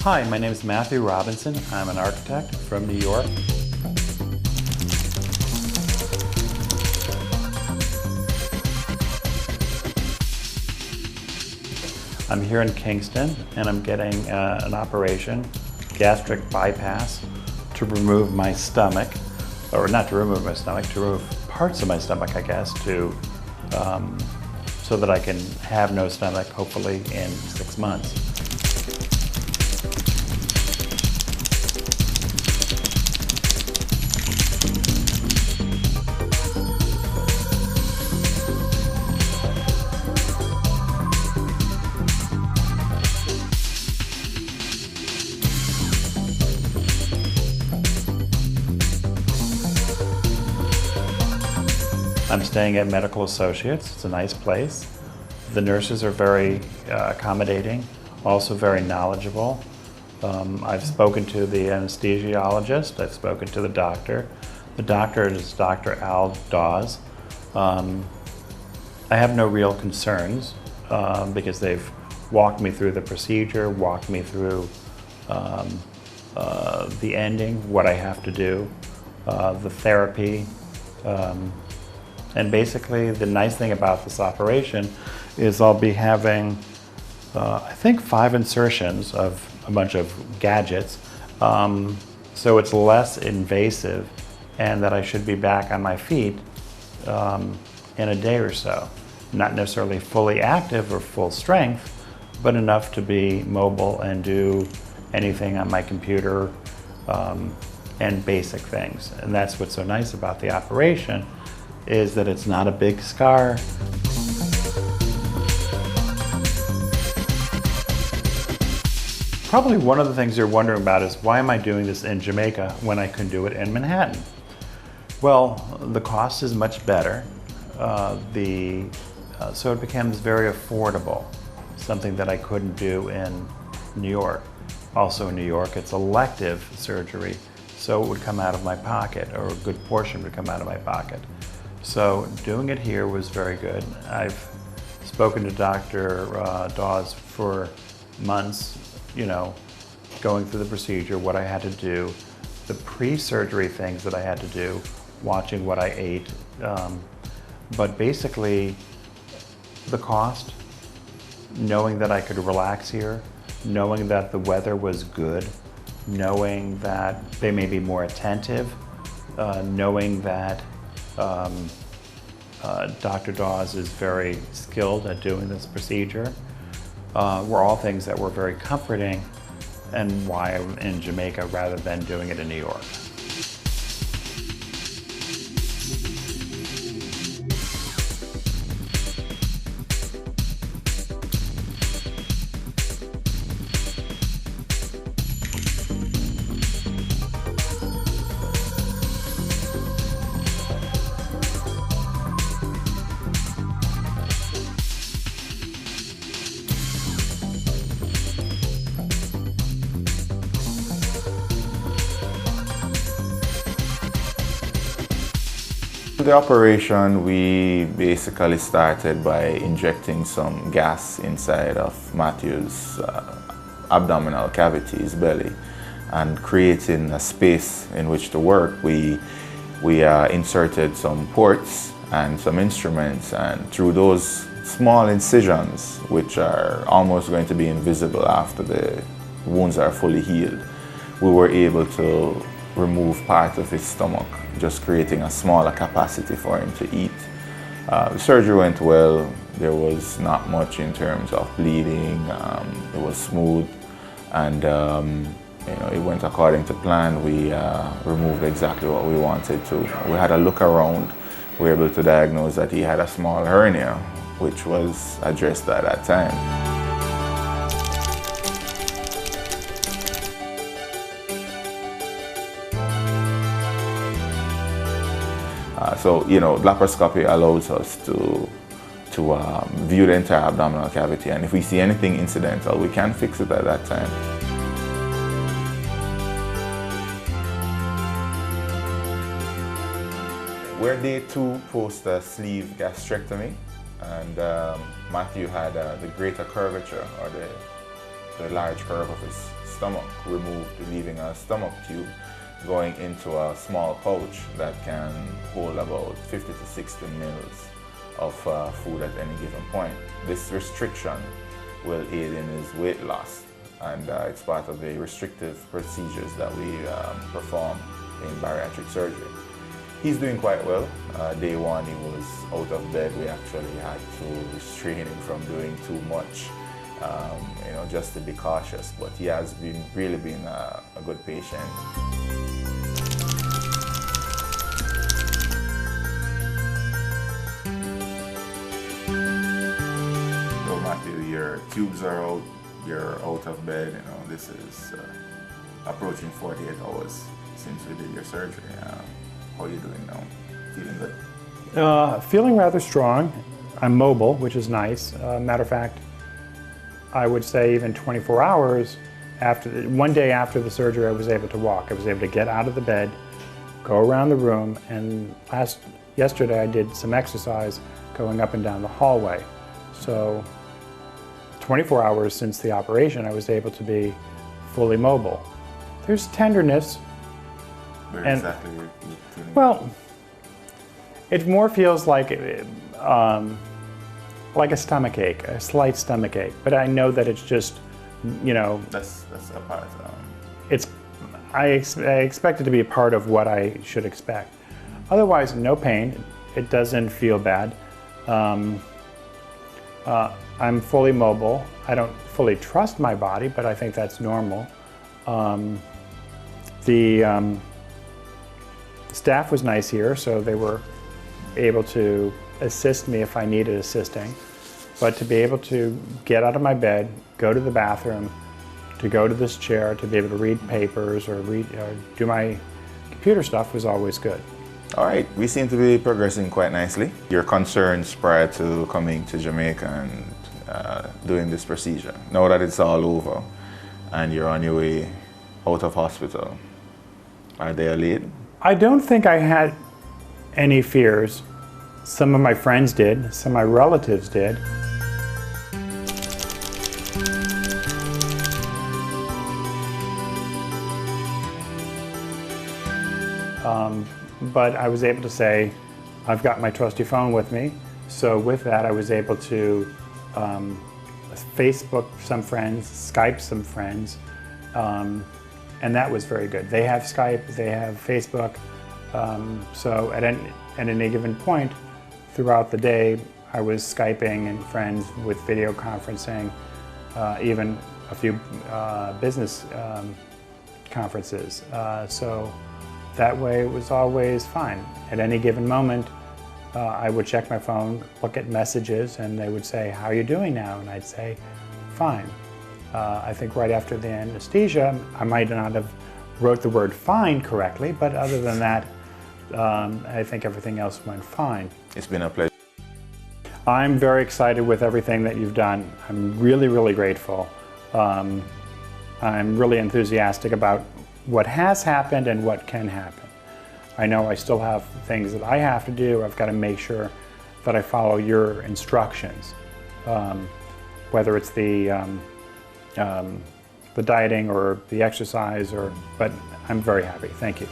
Hi, my name is Matthew Robinson. I'm an architect from New York. I'm here in Kingston and I'm getting an operation, gastric bypass, to remove my stomach, or not to remove my stomach, to remove parts of my stomach, I guess, so that I can have no stomach, hopefully in 6 months. I'm staying at Medical Associates. It's a nice place. The nurses are very accommodating, also very knowledgeable. I've spoken to the anesthesiologist. I've spoken to the doctor. The doctor is Dr. Dawes. I have no real concerns because they've walked me through the procedure, walked me through the ending, what I have to do, the therapy. And basically, the nice thing about this operation is I'll be having, I think, 5 insertions of a bunch of gadgets. So it's less invasive, and that I should be back on my feet in a day or so. Not necessarily fully active or full strength, but enough to be mobile and do anything on my computer and basic things. And that's what's so nice about the operation, is that it's not a big scar. Probably one of the things you're wondering about is, why am I doing this in Jamaica when I can do it in Manhattan? Well, the cost is much better. So it becomes very affordable, something that I couldn't do in New York. Also in New York, it's elective surgery, so it would come out of my pocket, or a good portion would come out of my pocket. So doing it here was very good. I've spoken to Dr. Dawes for months, going through the procedure, what I had to do, the pre-surgery things that I had to do, watching what I ate. But basically, the cost, knowing that I could relax here, knowing that the weather was good, knowing that they may be more attentive, knowing that Dr. Dawes is very skilled at doing this procedure, were all things that were very comforting, and why I'm in Jamaica rather than doing it in New York. The operation, we basically started by injecting some gas inside of Matthew's abdominal cavity, his belly, and creating a space in which to work. We inserted some ports and some instruments, and through those small incisions, which are almost going to be invisible after the wounds are fully healed, we were able to remove part of his stomach, just creating a smaller capacity for him to eat. The surgery went well. There was not much in terms of bleeding. It was smooth, and it went according to plan. We removed exactly what we wanted to. We had a look around. We were able to diagnose that he had a small hernia, which was addressed at that time. So, laparoscopy allows us to view the entire abdominal cavity, and if we see anything incidental, we can fix it at that time. We're day 2 post sleeve gastrectomy, and Matthew had the greater curvature, or the large curve of his stomach removed, leaving a stomach tube going into a small pouch that can hold about 50 to 60 mils of food at any given point. This restriction will aid in his weight loss, and it's part of the restrictive procedures that we perform in bariatric surgery. He's doing quite well. Day one he was out of bed. We actually had to restrain him from doing too much, you know, just to be cautious, but he has really been a good patient. So Matthew, your tubes are out, you're out of bed, you know, this is approaching 48 hours since we did your surgery. How are you doing now? Feeling good? Feeling rather strong. I'm mobile, which is nice. Matter of fact, I would say even 24 hours after, one day after the surgery, I was able to walk. I was able to get out of the bed, go around the room, and yesterday I did some exercise going up and down the hallway. So 24 hours since the operation, I was able to be fully mobile. There's tenderness. Where and, exactly you're feeling? Well, it more feels like a stomach ache, a slight stomach ache. But I know that it's just, you know, That's a part. I expect it to be a part of what I should expect. Otherwise, no pain. It doesn't feel bad. I'm fully mobile. I don't fully trust my body, but I think that's normal. The staff was nice here, so they were able to assist me if I needed assisting. But to be able to get out of my bed, go to the bathroom, to go to this chair, to be able to read papers or do my computer stuff was always good. All right, we seem to be progressing quite nicely. Your concerns prior to coming to Jamaica and doing this procedure, now that it's all over and you're on your way out of hospital, are they allayed? I don't think I had any fears. Some of my friends did, some of my relatives did. But I was able to say, I've got my trusty phone with me. So with that, I was able to Facebook some friends, Skype some friends, and that was very good. They have Skype, they have Facebook. So at any given point throughout the day, I was Skyping and friends with video conferencing, even a few business conferences. So that way it was always fine. At any given moment, I would check my phone, look at messages, and they would say, "How are you doing now?" And I'd say, "Fine." I think right after the anesthesia, I might not have wrote the word "fine" correctly, but other than that, I think everything else went fine. It's been a pleasure. I'm very excited with everything that you've done. I'm really, really grateful. I'm really enthusiastic about what has happened and what can happen. I know I still have things that I have to do. I've got to make sure that I follow your instructions, whether it's the dieting or the exercise, but I'm very happy. Thank you.